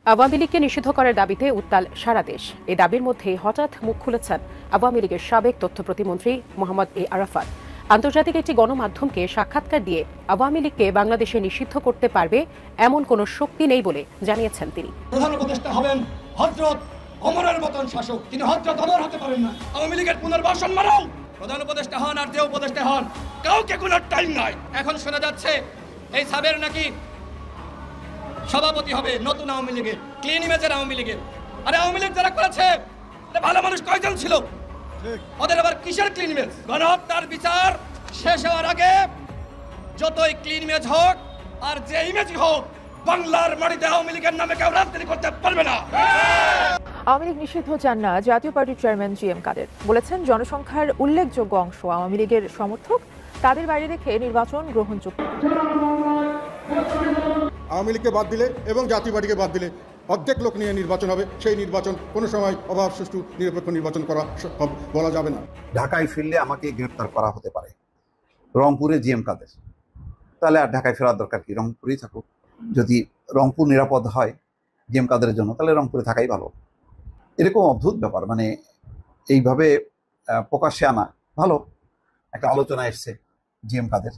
আওয়ামী লীগকে নিষিদ্ধ করার দাবিতে উত্তাল সারা দেশ। এই দাবির মধ্যে হঠাৎ মুখ খুলেছেন আওয়ামী লীগের সাবেক তথ্য প্রতিমন্ত্রী মোহাম্মদ এ আরাফাত। আন্তর্জাতিক একটি গণমাধ্যমকে সাক্ষাৎকার দিয়ে আওয়ামী লীগকে বাংলাদেশে নিষিদ্ধ করতে পারবে এমন কোনো শক্তি নেই বলে জানিয়েছেন তিনি। প্রধান উপদেষ্টা হবেন হযরত ওমরের মতন শাসক, তিনি হযরত ওমর হতে পারেন না। আওয়ামী লীগের পুনর্বাসন মানাও, প্রধান উপদেষ্টা হন আর যে উপদেষ্টা হন, কাউকে কোনো টাইম নাই। এখন শোনা যাচ্ছে এই সাবের নাকি সভাপতি হবে নতুন আওয়ামী লীগের, ক্লিন ইমেজের আওয়ামী লীগের। আরে আওয়ামী লীগ যারা করেছে ভালো মানুষ কয়জন ছিল? ওদের আবার কিসের ক্লিন ইমেজ? গণহত্যার বিচার শেষ হওয়ার আগে যতই ক্লিন ইমেজ হোক আর যে ইমেজই হোক, বাংলার মাটিতে আওয়ামী লীগের নামে কেউ রাজনীতি করতে পারবে না। আওয়ামী লীগ নিষিদ্ধ চান না জাতীয় পার্টির চেয়ারম্যান জি এম কাদের। বলেছেন, জনসংখ্যার উল্লেখযোগ্য অংশ আওয়ামী লীগের সমর্থক, তাদের বাইরে রেখে নির্বাচন গ্রহণযোগ্য। আওয়ামী লীগকে বাদ দিলে এবং জাতীয় পার্টিকে বাদ দিলে অর্ধেক লোক নিয়ে নির্বাচন হবে। সেই নির্বাচন কোনো সময় অবাধ, সুষ্ঠু, নিরপেক্ষ নির্বাচন করা বলা যাবে না। ঢাকায় ফিরলে আমাকে গ্রেপ্তার করা হতে পারে। রংপুরে জি এম কাদের, তাহলে আর ঢাকায় ফেরার দরকার কি? রংপুরেই থাকুক। যদি রংপুর নিরাপদ হয় জি এম কাদের জন্য, তাহলে রংপুরে থাকাই ভালো। এরকম অদ্ভুত ব্যাপার, মানে এইভাবে প্রকাশ্যে আনা ভালো। একটা আলোচনা এসছে জি এম কাদের,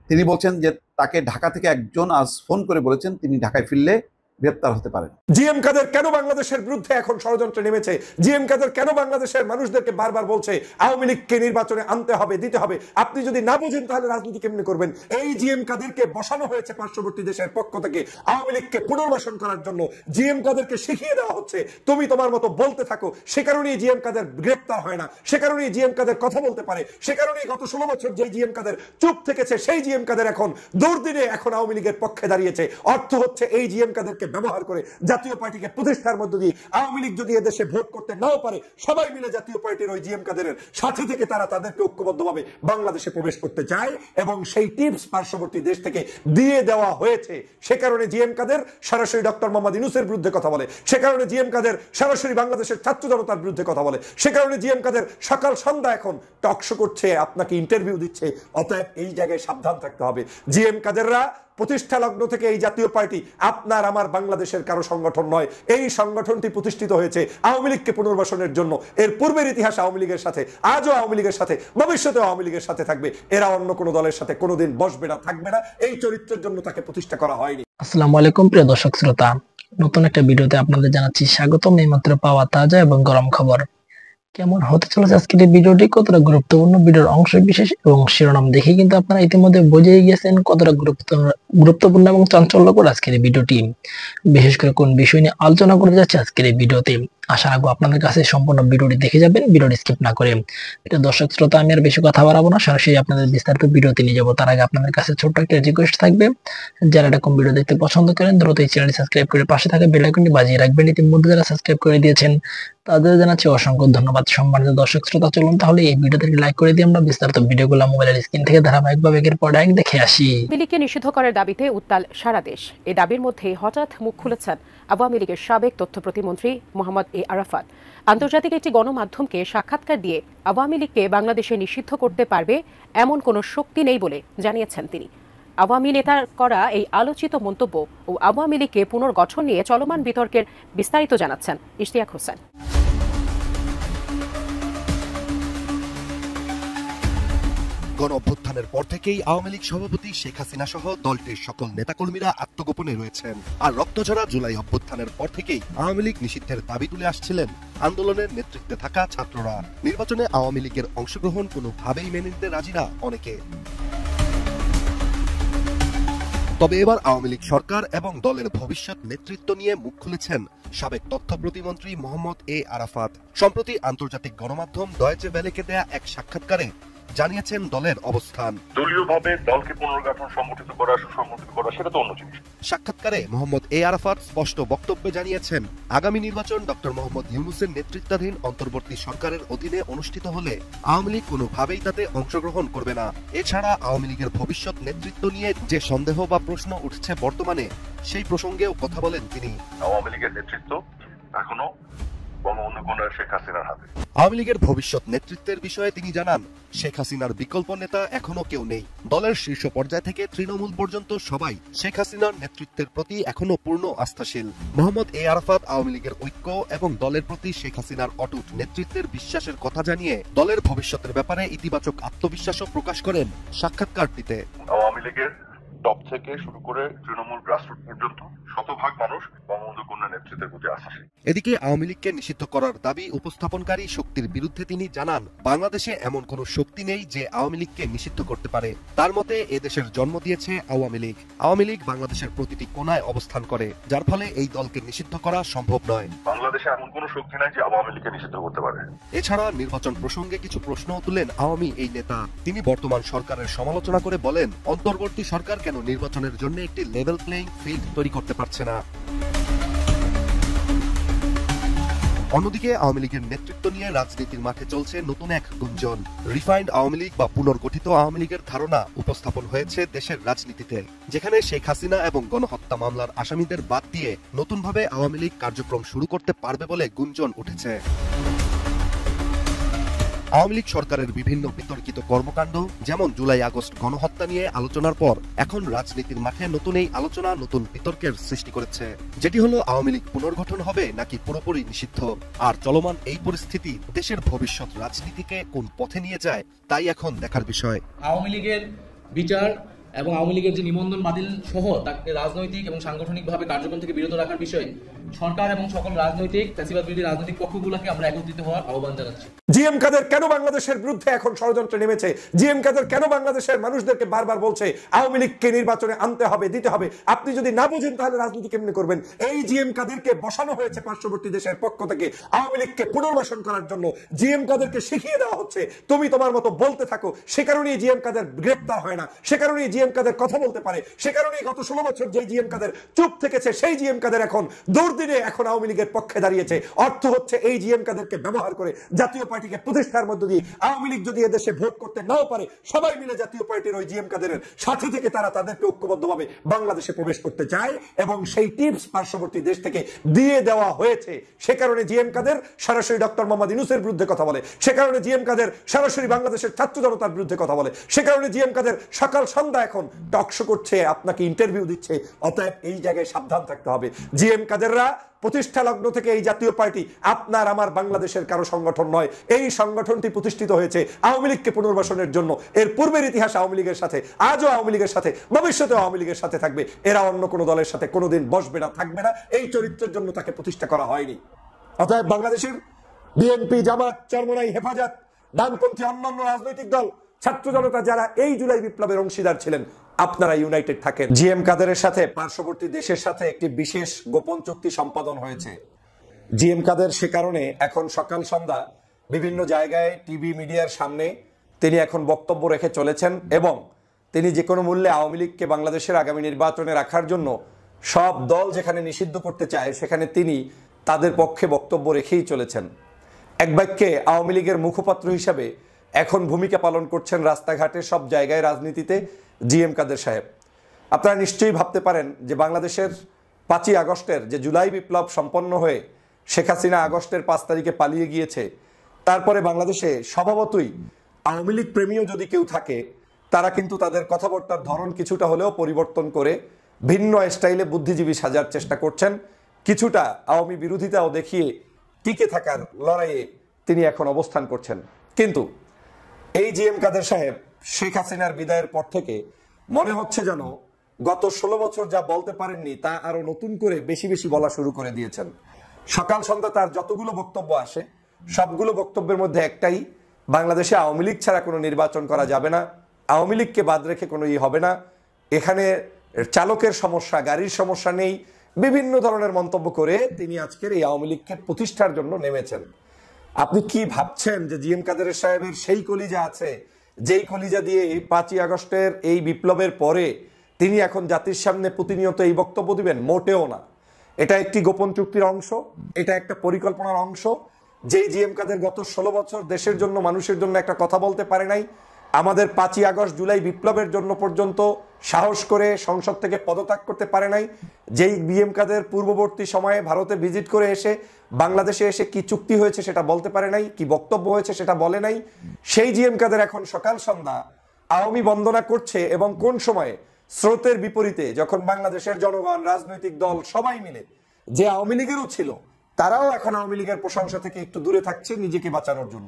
তিনি বলছেন যে তাকে ঢাকা থেকে একজন আজ ফোন করে বলেছেন তিনি ঢাকায় ফিরলে গ্রেপ্তার হতে পারেন। জি এম কাদের কেন বাংলাদেশের বিরুদ্ধে এখন ষড়যন্ত্রে নেমেছে? জি এম কাদের কেন বাংলাদেশের মানুষদেরকে বারবার বলছে আওয়ামী লীগকে নির্বাচনে আনতে হবে, দিতে হবে? আপনি যদি না বুঝেন তাহলে রাজনীতি কেমনি করবেন? এই জি এম কাদেরকে বসানো হয়েছে পার্শ্ববর্তী দেশের পক্ষ থেকে আওয়ামী লীগকে পুনর্বাসন করার জন্য। জি এম কাদেরকে শিখিয়ে দেওয়া হচ্ছে তুমি তোমার মতো বলতে থাকো। সে কারণেই জি এম কাদের গ্রেপ্তার হয় না, সে কারণেই জি এম কাদের কথা বলতে পারে, সে কারণেই গত 16 বছর যে জি এম কাদের চুপ থেকেছে সেই জি এম কাদের এখন দুর্দিনে এখন আওয়ামী লীগের পক্ষে দাঁড়িয়েছে। অর্থ হচ্ছে এই জি এম কাদেরকে ব্যবহার করে জাতীয় পার্টিকে প্রতিষ্ঠার মধ্য দিয়ে আওয়ামী লীগ যদি এদেশে ভোট করতে নাও পারে, সবাই মিলে জাতীয় পার্টির ওই জি এম কাদের সাথে থেকে তারা তাদেরকে ঐক্যবদ্ধভাবে বাংলাদেশে প্রবেশ করতে চায় এবং সেই টিপস পার্শ্ববর্তী দেশ থেকে দিয়ে দেওয়া হয়েছে। সে কারণে জি এম কাদের সরাসরি ডক্টর মোহাম্মদ ইউনূসের বিরুদ্ধে কথা বলে, সে কারণে জি এম কাদের সরাসরি বাংলাদেশের ছাত্র জনতার বিরুদ্ধে কথা বলে, সে কারণে জি এম কাদের সকাল সন্ধ্যা এখন টকশো করছে, আপনাকে ইন্টারভিউ দিচ্ছে। অতএব এই জায়গায় সাবধান থাকতে হবে। জি এম কাদেররা প্রতিষ্ঠা লগ্ন থেকে এই জাতীয় পার্টি আপনার আমার বাংলাদেশের কারো সংগঠন নয়। এই সংগঠনটি প্রতিষ্ঠিত হয়েছে আওয়ামী লীগকে পুনর্বাসনের জন্য। এর পূর্বের ইতিহাস আওয়ামী লীগের সাথে, আজও আওয়ামী লীগের সাথে, ভবিষ্যতেও আওয়ামী লীগের সাথে থাকবে। এরা অন্য কোনো দলের সাথে কোনোদিন বসবে না, থাকবে না। এই চরিত্রের জন্য তাকে প্রতিষ্ঠা করা হয়নি। আসসালামু আলাইকুম প্রিয় দর্শক শ্রোতা, নতুন একটা ভিডিওতে আপনাদের জানাচ্ছি স্বাগতম। এইমাত্র পাওয়া তাজা এবং গরম খবর। কেমন হতে চলেছে আজকের এই ভিডিওটি, কতটা গুরুত্বপূর্ণ, ভিডিওর অংশ বিশেষ এবং শিরোনাম দেখে কিন্তু আপনারা ইতিমধ্যে বুঝেই গেছেন কতটা গুরুত্বপূর্ণ এবং চাঞ্চল্যকর আজকের এই ভিডিওটি। বিশেষ করে কোন বিষয় নিয়ে আলোচনা করে যাচ্ছে আজকের এই ভিডিওতে, আশা রাখবো আপনাদের কাছে সম্পূর্ণ ভিডিওটি দেখে যাবেন, ভিডিওটি স্কিপ না করে। এটা দর্শক শ্রোতা, আমি আর বেশি কথা বাড়াবো না, সরাসরি আপনাদের বিস্তারিত ভিডিওতে নিয়ে যাবো। তার আগে আপনাদের কাছে ছোট্ট একটা রিকোয়েস্ট থাকবে, যারা এরকম ভিডিও দেখতে পছন্দ করেন দ্রুত এই চ্যানেলটি সাবস্ক্রাইব করে পাশে থাকা বেল আইকনটি বাজিয়ে রাখবেন। ইতিমধ্যে যারা সাবস্ক্রাইব করে দিয়েছেন তাদের জানাচ্ছি অসংখ্য ধন্যবাদ। সম্মানিত দর্শক শ্রোতা, চলুন তাহলে এই ভিডিওতে লাইক করে দিয়ে আমরা বিস্তারিত ভিডিওগুলো মোবাইলের স্ক্রিন থেকে ধারাবাহিকভাবে একের পর এক দেখে আসি। আওয়ামী লীগকে নিষিদ্ধ করার দাবিতে উত্তাল সারা দেশ। এই দাবির মধ্যে হঠাৎ মুখ খুলেছেন আওয়ামী লীগের সাবেক তথ্য প্রতিমন্ত্রী মোহাম্মদ এ আরাফাত। আন্তর্জাতিক একটি গণমাধ্যমকে সাক্ষাৎকার দিয়ে আওয়ামী লীগকে বাংলাদেশে নিষিদ্ধ করতে পারবে এমন কোনো শক্তি নেই বলে জানিয়েছেন তিনি। আওয়ামী নেতার করা এই আলোচিত মন্তব্য ও আওয়ামী লীগকে পুনর্গঠন নিয়ে চলমান বিতর্কের বিস্তারিত জানাচ্ছেন ইশতিয়াক হোসেন। গণঅভ্যুত্থানের পর থেকেই আওয়ামী লীগ সভাপতি শেখ হাসিনা সহ দলটির সকল নেতাকর্মীরা আত্মগোপনে রয়েছেন। আর রক্তঝরা জুলাই অভ্যুত্থানের পর থেকেই আওয়ামী লীগ নিষিদ্ধের দাবি তুলে আসছিলেন আন্দোলনের নেতৃত্বে থাকা ছাত্ররা। নির্বাচনে আওয়ামী লীগের অংশগ্রহণ কোনোভাবেই মেনে নিতে রাজি না অনেকে। তবে এবার আওয়ামী লীগ সরকার এবং দলের ভবিষ্যৎ নেতৃত্ব নিয়ে মুখ খুলেছেন সাবেক তথ্য প্রতিমন্ত্রী মোহাম্মদ এ আরাফাত। সম্প্রতি আন্তর্জাতিক গণমাধ্যম ডয়েচে ভেলেকে দেয়া এক সাক্ষাৎকারে জানিয়েছেন দলের অবস্থান। দলীয়ভাবে দলকে পুনর্গঠন সংগঠিত করা, সুসংগঠিত করা সেটা তো অন্য জিনিস। সাক্ষাৎকারে মোহাম্মদ এ আরাফাত স্পষ্ট বক্তব্যে জানিয়েছেন, আগামী নির্বাচন ডক্টর মোহাম্মদ ইউনূসের নেতৃত্বাধীন অন্তর্বর্তী সরকারের অধীনে অনুষ্ঠিত হলে আওয়ামী লীগ কোনোভাবেই তাতে অংশগ্রহণ করবে না। এছাড়া আওয়ামী লীগের ভবিষ্যৎ নেতৃত্ব নিয়ে যে সন্দেহ বা প্রশ্ন উঠছে বর্তমানে, সেই প্রসঙ্গেও কথা বলেন তিনি। আওয়ামী লীগের নেতৃত্ব এখনো বঙ্গবন্ধু কন্যা শেখ হাসিনার হাতে। আওয়ামী লীগের ভবিষ্যৎ নেতৃত্বের বিষয়ে তিনি জানান, শেখ হাসিনার বিকল্প নেতা এখনো কেউ নেই। দলের শীর্ষ পর্যায় থেকে তৃণমূল পর্যন্ত সবাই শেখ হাসিনার নেতৃত্বের প্রতি এখনো পূর্ণ আস্থাশীল। মোহাম্মদ এ আরাফাত আওয়ামী লীগের ঐক্য এবং দলের প্রতি শেখ হাসিনার অটুট নেতৃত্বের বিশ্বাসের কথা জানিয়ে দলের ভবিষ্যতের ব্যাপারে ইতিবাচক আত্মবিশ্বাসও প্রকাশ করেন সাক্ষাৎকারটিতে। আওয়ামী লীগের টপ থেকে শুরু করে তৃণমূল গ্রাসরুট পর্যন্ত শতভাগ মানুষ বঙ্গবন্ধু কন্যা নেতৃত্বের প্রতি আশাশীল। এদিকে আওয়ামী লীগকে নিষিদ্ধ করার দাবি উপস্থাপনকারী শক্তির বিরুদ্ধে তিনি জানান, বাংলাদেশে এমন কোন শক্তি নেই যে আওয়ামী লীগকে নিষিদ্ধ করতে পারে। তার মতে এদেশের জন্ম দিয়েছে আওয়ামী লীগ। আওয়ামী লীগ বাংলাদেশের প্রতিটি কোনায় অবস্থান করে, যার ফলে এই দলকে নিষিদ্ধ করা সম্ভব নয়। বাংলাদেশে এমন কোন শক্তি নাই যে আওয়ামী লীগকে নিষিদ্ধ করতে পারে। এছাড়া নির্বাচন প্রসঙ্গে কিছু প্রশ্নও তুলেন আওয়ামী এই নেতা। তিনি বর্তমান সরকারের সমালোচনা করে বলেন, অন্তর্বর্তী সরকার কেন নির্বাচনের জন্য একটি লেভেল প্লেইং ফিল্ড তৈরি করতে পারছে না। অন্যদিকে আওয়ামী লীগের নেতৃত্ব নিয়ে রাজনীতির মাঠে চলছে নতুন এক গুঞ্জন। রিফাইন্ড আওয়ামী লীগ বা পুনর্গঠিত আওয়ামী লীগের ধারণা উপস্থাপন হয়েছে দেশের রাজনীতিতে, যেখানে শেখ হাসিনা এবং গণহত্যা মামলার আসামিদের বাদ দিয়ে নতুনভাবে আওয়ামী লীগ কার্যক্রম শুরু করতে পারবে বলে গুঞ্জন উঠেছে। আওয়ামী লীগ সরকারের বিভিন্ন বিতর্কিত কর্মকাণ্ড, যেমন জুলাই আগস্ট গণহত্যা নিয়ে আলোচনার পর এখন রাজনীতির মাঠে নতুন এই আলোচনা নতুন বিতর্কের সৃষ্টি করেছে, যেটি হলো আওয়ামী লীগ পুনর্গঠন হবে নাকি পুরোপুরি নিষিদ্ধ। আর চলমান এই পরিস্থিতি দেশের ভবিষ্যৎ রাজনীতিকে কোন পথে নিয়ে যায় তাই এখন দেখার বিষয়। আওয়ামী লীগের বিচার এবং আওয়ামী লীগের যে নিবন্ধন বাতিল সহ তাকে রাজনৈতিক এবং সাংগঠনিকভাবে কার্যক্রম থেকে বিরত রাখার বিষয়ে সরকার এবং সকল রাজনৈতিক ফ্যাসিবাদ বিরোধী রাজনৈতিক পক্ষগুলোকে আমরা একত্রিত হওয়ার আহ্বান জানাচ্ছি। জিএম কাদের কেন বাংলাদেশের বিরুদ্ধে এখন ষড়যন্ত্রে নেমেছে? জিএম কাদের কেন বাংলাদেশের মানুষদেরকে বারবার বলছে আওয়ামী লীগকে নির্বাচনে আনতে হবে, দিতে হবে? আপনি যদি না বুঝেন তাহলে রাজনীতি কেমনি করবেন? এই জিএম কাদেরকে বসানো হয়েছে পার্শ্ববর্তী দেশের পক্ষ থেকে আওয়ামী লীগকে পুনর্বাসন করার জন্য। জিএম কাদেরকে শিখিয়ে দেওয়া হচ্ছে তুমি তোমার মতো বলতে থাকো। সে কারণেই জিএম কাদের গ্রেপ্তার হয় না, সে কারণেই জিএম কাদের কথা বলতে পারে, সে কারণেই গত 16 বছর যে জিএম কাদের চুপ থেকেছে সেই জিএম কাদের এখন দুর্দিনে এখন আওয়ামী লীগের পক্ষে দাঁড়িয়েছে। অর্থ হচ্ছে এই জিএম কাদেরকে ব্যবহার করে জাতীয় পার্টিকে প্রতিষ্ঠার মধ্য দিয়ে আওয়ামী লীগ যদি এদেশে ভোট করতে নাও পারে, সবাই মিলে জাতীয় পার্টির ওই জিএম কাদের সাথে থেকে তারা তাদেরকে ঐক্যবদ্ধভাবে বাংলাদেশে প্রবেশ করতে চায় এবং সেই টিপস পার্শ্ববর্তী দেশ থেকে দিয়ে দেওয়া হয়েছে। সে কারণে জিএম কাদের সরাসরি ডক্টর মোহাম্মদ ইউনূসের বিরুদ্ধে কথা বলে, সে কারণে জিএম কাদের সরাসরি বাংলাদেশের ছাত্র জনতার বিরুদ্ধে কথা বলে, সে কারণে জিএম কাদের সকাল সন্ধ্যা এখন টকশো করছে, আপনাকে ইন্টারভিউ দিচ্ছে। অতএব এই জায়গায় সাবধান থাকতে হবে। জিএম কাদেররা প্রতিষ্ঠা লগ্ন থেকে এই জাতীয় পার্টি আপনার আমার বাংলাদেশের কারো সংগঠন নয়। এই সংগঠনটি প্রতিষ্ঠিত হয়েছে আওয়ামী লীগকে পুনর্বাসনের জন্য। এর পূর্বের ইতিহাস আওয়ামী লীগের সাথে, আজও আওয়ামী লীগের সাথে, ভবিষ্যতেও আওয়ামী লীগের সাথে থাকবে। এরা অন্য কোনো দলের সাথে কোনোদিন বসবে না, থাকবে না। এই চরিত্রের জন্য তাকে প্রতিষ্ঠা করা হয়নি। অতএব বাংলাদেশের বিএনপি, জামাত, চরমোনাই, হেফাজত, ডানপন্থী অন্যান্য রাজনৈতিক দল, ছাত্র জনতা যারা এই জুলাই বিপ্লবের অংশীদার ছিলেন, আপনারা ইউনাইটেড থাকেন। জিএম কাদেরের সাথে পার্শ্ববর্তী দেশের সাথে একটি বিশেষ গোপন চুক্তি সম্পাদন হয়েছে। জিএম কাদের সে কারণে এখন সকাল সন্ধ্যা বিভিন্ন জায়গায় টিভি মিডিয়ার সামনে তিনি এখন বক্তব্য রেখে চলেছেন এবং তিনি যে কোনো মূল্যে আওয়ামী লীগকে বাংলাদেশের আগামী নির্বাচনে রাখার জন্য সব দল যেখানে নিষিদ্ধ করতে চায় সেখানে তিনি তাদের পক্ষে বক্তব্য রেখেই চলেছেন। এক বাক্যে আওয়ামী লীগের মুখপাত্র হিসাবে এখন ভূমিকা পালন করছেন রাস্তাঘাটে সব জায়গায় রাজনীতিতে জিএম কাদের সাহেব। আপনারা নিশ্চয়ই ভাবতে পারেন যে বাংলাদেশের 5ই আগস্টের যে জুলাই বিপ্লব সম্পন্ন হয়ে শেখ হাসিনা আগস্টের 5 তারিখে পালিয়ে গিয়েছে, তারপরে বাংলাদেশে স্বভাবতই আওয়ামী লীগ প্রেমীও যদি কেউ থাকে তারা কিন্তু তাদের কথাবার্তার ধরন কিছুটা হলেও পরিবর্তন করে ভিন্ন স্টাইলে বুদ্ধিজীবী সাজার চেষ্টা করছেন। কিছুটা আওয়ামী বিরোধিতাও দেখিয়ে টিকে থাকার লড়াইয়ে তিনি এখন অবস্থান করছেন। কিন্তু এই জিএম কাদের সাহেব শেখ হাসিনার বিদায়ের পর থেকে মনে হচ্ছে যেন গত 16 বছর যা বলতে পারেননি তা আরো নতুন করে বেশি বেশি বলা শুরু করে দিয়েছেন। সকাল সন্ধ্যা তার যতগুলো বক্তব্য আসে সবগুলো বক্তব্যের মধ্যে একটাই, বাংলাদেশে আওয়ামী লীগ ছাড়া কোনো নির্বাচন করা যাবে না, আওয়ামী লীগকে বাদ রেখে কোনো হবে না, এখানে চালকের সমস্যা, গাড়ির সমস্যা নেই, বিভিন্ন ধরনের মন্তব্য করে তিনি আজকের এই আওয়ামী লীগকে প্রতিষ্ঠার জন্য নেমেছেন। আপনি কি ভাবছেন যে জিএম কাদের সাহেবের সেই কলিজা আছে যেই কলিজা দিয়ে 5ই আগস্টের এই বিপ্লবের পরে তিনি এখন জাতির সামনে প্রতিনিয়ত এই বক্তব্য দিবেন? মোটেও না। এটা একটি গোপন চুক্তির অংশ, এটা একটা পরিকল্পনার অংশ। যেই জিএম কাদের গত 16 বছর দেশের জন্য, মানুষের জন্য একটা কথা বলতে পারে নাই, আমাদের 5ই আগস্ট জুলাই বিপ্লবের জন্য পর্যন্ত সাহস করে সংসদ থেকে পদত্যাগ করতে পারে নাই, যেই বিএম কাদের পূর্ববর্তী সময়ে ভারতে ভিজিট করে এসে বাংলাদেশে এসে কি চুক্তি হয়েছে সেটা বলতে পারে নাই, কি বক্তব্য হয়েছে সেটা বলে নাই, সেই জিএম কাদের এখন সকাল সন্ধ্যা আওয়ামী বন্দনা করছে। এবং কোন সময়ে? স্রোতের বিপরীতে, যখন বাংলাদেশের জনগণ, রাজনৈতিক দল সবাই মিলে, যে আওয়ামী লীগেরও ছিল তারাও এখন আওয়ামী লীগের প্রশংসা থেকে একটু দূরে থাকছে নিজেকে বাঁচানোর জন্য,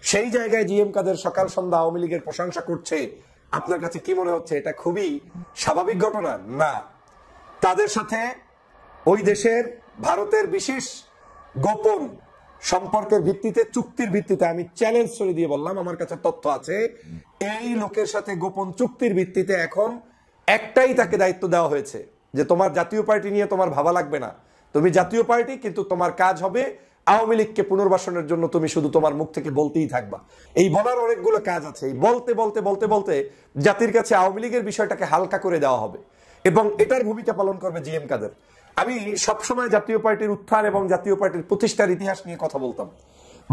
সেই জায়গায় জিএম কাদের সকাল সন্ধ্যা আওয়ামী লীগের প্রশংসা করছে। আপনার কাছে কি মনে হচ্ছে এটা খুবই স্বাভাবিক ঘটনা? না, তাদের সাথে ওই দেশের ভারতের বিশেষ গোপন সম্পর্কের ভিত্তিতে, চুক্তির ভিত্তিতে, আমি চ্যালেঞ্জ করে দিয়ে বললাম, আমার কাছে তথ্য আছে, এই লোকের সাথে গোপন চুক্তির ভিত্তিতে এখন একটাই তাকে দায়িত্ব দেওয়া হয়েছে যে তোমার জাতীয় পার্টি নিয়ে তোমার ভাবা লাগবে না, তুমি জাতীয় পার্টি, কিন্তু তোমার কাজ হবে আওয়ামী লীগকে পুনর্বাসনের জন্য তুমি শুধু তোমার মুখ থেকে বলতেই থাকবা। এই বলার অনেকগুলো কাজ আছে, এই বলতে বলতে বলতে বলতে জাতির কাছে আওয়ামী লীগের বিষয়টাকে হালকা করে দেওয়া হবে এবং এটার ভূমিকা পালন করবে জিএম কাদের। আমি সবসময় জাতীয় পার্টির উত্থান এবং জাতীয় পার্টির প্রতিষ্ঠার ইতিহাস নিয়ে কথা বলতাম।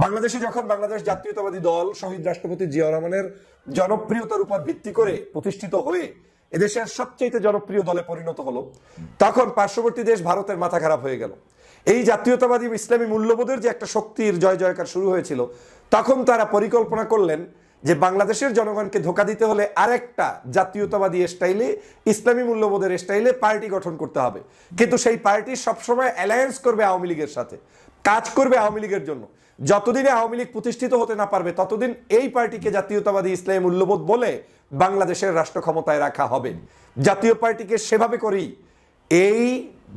বাংলাদেশে যখন বাংলাদেশ জাতীয়তাবাদী দল শহীদ রাষ্ট্রপতি জিয়াউর রহমানের জনপ্রিয়তার উপর ভিত্তি করে প্রতিষ্ঠিত হয়ে এদেশের সবচেয়ে জনপ্রিয় দলে পরিণত হলো, তখন পার্শ্ববর্তী দেশ ভারতের মাথা খারাপ হয়ে গেল। এই জাতীয়তাবাদী ইসলামী মূল্যবোধের যে একটা শক্তির জয় জয়কার শুরু হয়েছিল, তখন তারা পরিকল্পনা করলেন যে বাংলাদেশের জনগণকে ধোঁকা দিতে হলে আরেকটা জাতীয়তাবাদী স্টাইলে, ইসলামী মূল্যবোধের স্টাইলে পার্টি গঠন করতে হবে। কিন্তু সেই পার্টি সবসময় অ্যালায়েন্স করবে আওয়ামী লীগের সাথে, কাজ করবে আওয়ামী লীগের জন্য। যতদিনে আওয়ামী লীগ প্রতিষ্ঠিত হতে না পারবে ততদিন এই পার্টিকে জাতীয়তাবাদী ইসলামী মূল্যবোধ বলে বাংলাদেশের রাষ্ট্র ক্ষমতায় রাখা হবে। জাতীয় পার্টিকে সেভাবে করেই এই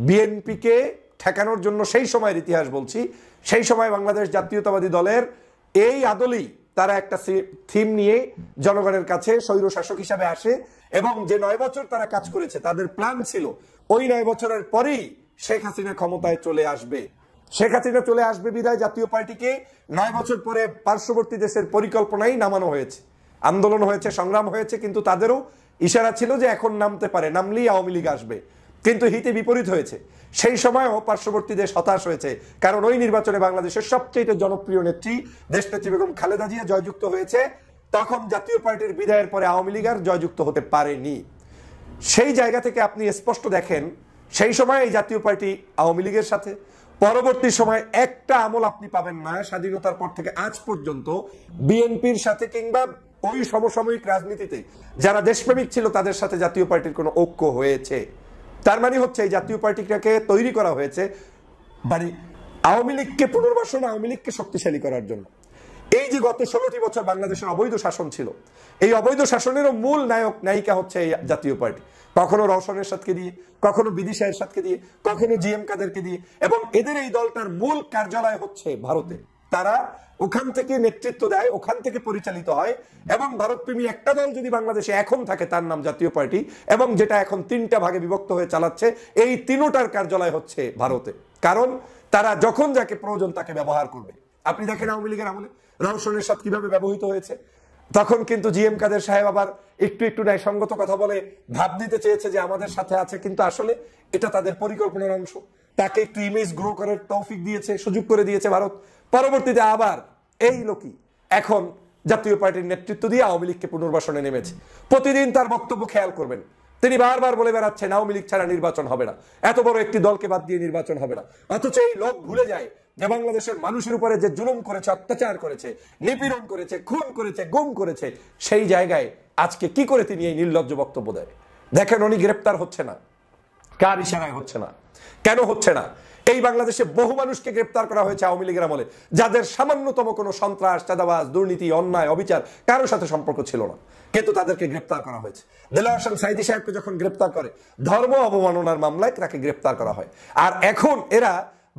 বিএনপিকে ঠেকানোর জন্য সেই সময়ের ইতিহাস বলছি, সেই সময় বাংলাদেশ জাতীয়তাবাদী দলের এই আদলেই তারা একটা থিম নিয়ে জনগণের কাছে স্বৈরশাসক হিসাবে আসে এবং যে 9 বছর তারা কাজ করেছে, তাদের প্ল্যান ছিল ওই 9 বছরের পরেই শেখ হাসিনা ক্ষমতায় চলে আসবে। শেখ হাসিনা চলে আসবে বিদায় জাতীয় পার্টিকে 9 বছর পরে পার্শ্ববর্তী দেশের পরিকল্পনাই নামানো হয়েছে, আন্দোলন হয়েছে, সংগ্রাম হয়েছে, কিন্তু তাদেরও ইশারা ছিল যে এখন নামতে পারে, নামলেই আওয়ামী লীগ আসবে। কিন্তু হিতে বিপরীত হয়েছে। সেই সময়ও পার্শ্ববর্তী দেশ হতাশ হয়েছে, কারণ ওই নির্বাচনে বাংলাদেশের সবচেয়ে জনপ্রিয় নেত্রী দেশনেত্রী বেগম খালেদা জিয়া জয়যুক্ত হয়েছে। তখন জাতীয় পার্টির বিদায়ের পরে আওয়ামী লীগ আর জয়যুক্ত হতে পারেনি। সেই জায়গা থেকে আপনি স্পষ্ট দেখেন সেই সময় এই জাতীয় পার্টি আওয়ামী লীগের সাথে, পরবর্তী সময় একটা আমল আপনি পাবেন না স্বাধীনতার পর থেকে আজ পর্যন্ত বিএনপির সাথে কিংবা ওই সমসাময়িক রাজনীতিতে যারা দেশপ্রেমিক ছিল তাদের সাথে জাতীয় পার্টির কোনো ঐক্য হয়েছে। তার মানে হচ্ছে এই জাতীয় পার্টিটাকে তৈরি করা হয়েছে মানে আওয়ামী লীগকে পুনর্বাসন, আওয়ামী লীগকে শক্তিশালী করার জন্য। এই যে গত 16টি বছর বাংলাদেশের অবৈধ শাসন ছিল, এই অবৈধ শাসনেরও মূল নায়ক নায়িকা হচ্ছে এই জাতীয় পার্টি। কখনো রওশন এরশাদকে দিয়ে, কখনো বিদিশা এরশাদকে দিয়ে, কখনো জিএম কাদেরকে দিয়ে, এবং এদের এই দলটার মূল কার্যালয় হচ্ছে ভারতে। তারা ওখান থেকে নেতৃত্ব দেয়, ওখান থেকে পরিচালিত হয়। এবং ভারতপ্রেমী একটা দল যদি বাংলাদেশে এখন থাকে তার নাম জাতীয় পার্টি, এবং যেটা এখন 3টা ভাগে বিভক্ত হয়ে চালাচ্ছে, এই 3টার কার্যালয় হচ্ছে ভারতে। কারণ তারা যখন যাকে প্রয়োজন তাকে ব্যবহার করবে। আপনি দেখেন আওয়ামী লীগের আমলে রওশন এরশাদ কিভাবে ব্যবহৃত হয়েছে। তখন কিন্তু জিএম কাদের সাহেব আবার একটু একটু ন্যায়সঙ্গত কথা বলে ভাব দিতে চেয়েছে যে আমাদের সাথে আছে, কিন্তু আসলে এটা তাদের পরিকল্পনার অংশ। তাকে একটু ইমেজ গ্রো করার তৌফিক দিয়েছে, সুযোগ করে দিয়েছে ভারত। পরবর্তীতে আবার এই লোকই এখন জাতীয় পার্টির নেতৃত্ব দিয়ে আওয়ামী লীগকে পুনর্বাসনে নেমেছে। প্রতিদিন তার বক্তব্য খেয়াল করবেন, তিনি বারবার বলে বেড়াচ্ছেন আওয়ামী লীগ ছাড়া নির্বাচন হবে না, এত বড় একটি দলকে বাদ দিয়ে নির্বাচন হবে না। অথচ এই লোক ভুলে যায় যে বাংলাদেশের মানুষের উপরে যে জুলুম করেছে, অত্যাচার করেছে, নিপীড়ন করেছে, খুন করেছে, গুম করেছে, সেই জায়গায় আজকে কি করে তিনি এই নির্লজ্জ বক্তব্য দেয়। দেখেন উনি গ্রেপ্তার হচ্ছে না, কার ইশারায় হচ্ছে না, কেন হচ্ছে না? এই বাংলাদেশে বহু মানুষকে গ্রেপ্তার করা হয়েছে আওয়ামী লীগের আমলে, যাদের সামান্যতম কোনো সন্ত্রাস, চাঁদাবাজ, দুর্নীতি, অন্যায়, অবিচার কারোর সাথে সম্পর্ক ছিল না, কিন্তু তাদেরকে গ্রেপ্তার করা হয়েছে। দেলোয়ার হোসেন সাঈদী সাহেবকে যখন গ্রেপ্তার করে ধর্ম অবমাননার মামলায় তাকে গ্রেপ্তার করা হয়। আর এখন এরা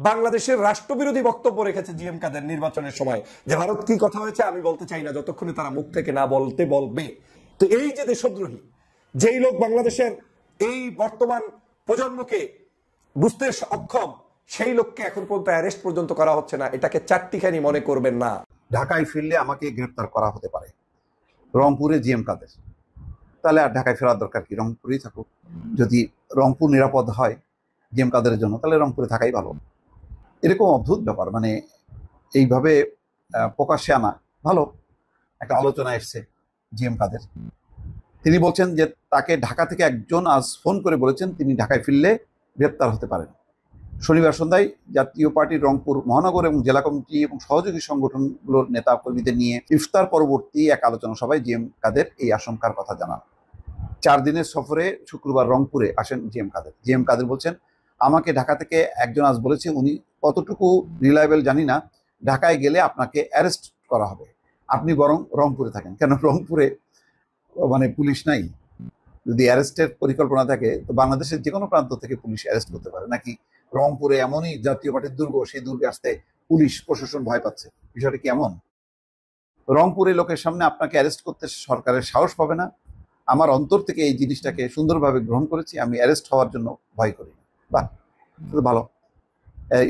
বাংলাদেশের রাষ্ট্রবিরোধী বক্তব্য রেখেছে জিএম কাদের নির্বাচনের সময়, যে ভারত কি কথা হয়েছে আমি বলতে চাই না যতক্ষণে তারা মুখ থেকে না বলতে বলবে। তো এই যে দেশদ্রোহী, যেই লোক বাংলাদেশের এই বর্তমান প্রজন্মকে বুঝতে অক্ষম, সেই লোককে এখন পর্যন্ত অ্যারেস্ট পর্যন্ত করা হচ্ছে না। এটাকে চারটিখানি মনে করবেন না। ঢাকায় ফিরলে আমাকে গ্রেপ্তার করা হতে পারে। রংপুরে জিএম কাদের, তাহলে আর ঢাকায় ফেরার দরকার কি? রংপুরেই থাকুক। যদি রংপুর নিরাপদ হয় জিএম কাদের জন্য, তাহলে রংপুরে থাকাই ভালো। এরকম অদ্ভুত ব্যাপার, মানে এইভাবে প্রকাশ্যে আনা ভালো, একটা আলোচনা এসছে, জিএম কাদের। তিনি বলছেন যে তাকে ঢাকা থেকে একজন আজ ফোন করে বলেছেন তিনি ঢাকায় ফিরলে গ্রেপ্তার হতে পারেন। শনিবার সন্ধ্যায় জাতীয় পার্টির রংপুর মহানগর এবং জেলা কমিটি এবং সহযোগী সংগঠনগুলোর নেতা কর্মীদের নিয়ে ইফতার পরবর্তী এক আলোচনা সভায় জিএম কাদের এই আশঙ্কার কথা জানান। 4 দিনের সফরে শুক্রবার রংপুরে আসেন জিএম কাদের। জিএম কাদের বলছেন, আমাকে ঢাকা থেকে একজন আজ বলেছে, উনি কতটুকু রিলায়েবল জানি না, ঢাকায় গেলে আপনাকে অ্যারেস্ট করা হবে, আপনি বরং রংপুরে থাকেন। কেন রংপুরে মানে পুলিশ নাই? যদি অ্যারেস্টের পরিকল্পনা থাকে তো বাংলাদেশের যে কোনো প্রান্ত থেকে পুলিশ অ্যারেস্ট করতে পারে, নাকি রংপুরে এমনই জাতীয় পার্টির দুর্গ, সেই দুর্গে আসতে পুলিশ প্রশাসন ভয় পাচ্ছে? বিষয়টা কি এমন? রংপুরে লোকের সামনে আপনাকে অ্যারেস্ট করতে সরকারের সাহস পাবে না। আমার অন্তর থেকে এই জিনিসটাকে সুন্দরভাবে গ্রহণ করেছি, আমি অ্যারেস্ট হওয়ার জন্য ভয় করি। বাহ, ভালো।